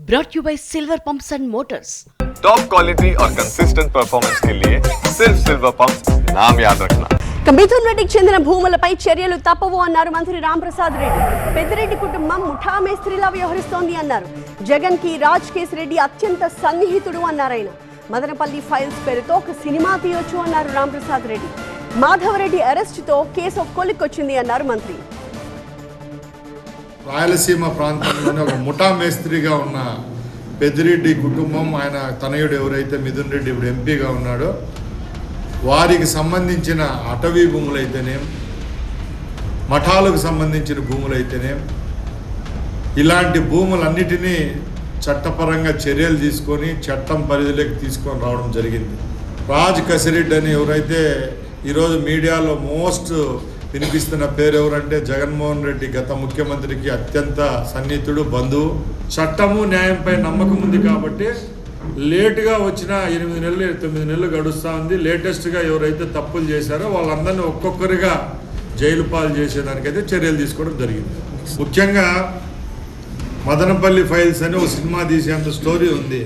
brought you by Silver Pumps and Motors. Top quality और consistent performance के लिए सिर्फ सिल्वर पंप्स नाम याद रखना। మిథున్ రెడ్డికి చెందిన భూములపై చర్యలు తప్పవు అన్నారు మంత్రి రాంప్రసాద్ రెడ్డి. పెద్దిరెడ్డి కుటుంబం ముఠా మేస్త్రిలా వ్యవహరిస్తోంది అన్నారు. జగన్ కి రాజ్ కేశ్ రెడ్డి అత్యంత సన్నిహితుడు అన్నారాయన. మదనపల్లి ఫైల్స్ పేరుతో ఒక సినిమా తీయొచ్చు అన్నారు రాంప్రసాద్ రెడ్డి. మాధవరెడ్డి అరెస్టుతో కేసు కొలిక్కొచ్చింది అన్నారు మంత్రి. రాయలసీమ ప్రాంతంలోనే ఒక ముఠా మేస్త్రిగా ఉన్న పెద్దిరెడ్డి కుటుంబం, ఆయన తనయుడు ఎవరైతే మిథున్ రెడ్డి ఇప్పుడు ఎంపీగా ఉన్నాడో వారికి సంబంధించిన అటవీ భూములైతేనేం, మఠాలకు సంబంధించిన భూములైతేనేం, ఇలాంటి భూములన్నిటినీ చట్టపరంగా చర్యలు తీసుకొని చట్టం పరిధిలోకి తీసుకొని రావడం జరిగింది. రాజ్ కసిరెడ్డి అని ఎవరైతే ఈరోజు మీడియాలో మోస్ట్ వినిపిస్తున్న పేరు ఎవరంటే జగన్మోహన్ రెడ్డి గత ముఖ్యమంత్రికి అత్యంత సన్నిహితుడు, బంధువు. చట్టము న్యాయంపై నమ్మకం ఉంది కాబట్టి లేటుగా వచ్చిన 8 నెలలు 9 నెలలు గడుస్తూ ఉంది. లేటెస్ట్గా ఎవరైతే తప్పులు చేశారో వాళ్ళందరినీ ఒక్కొక్కరిగా జైలు పాలు చేసేదానికైతే చర్యలు తీసుకోవడం జరిగింది. ముఖ్యంగా మదనపల్లి ఫైల్స్ అని ఒక సినిమా తీసేంత స్టోరీ ఉంది.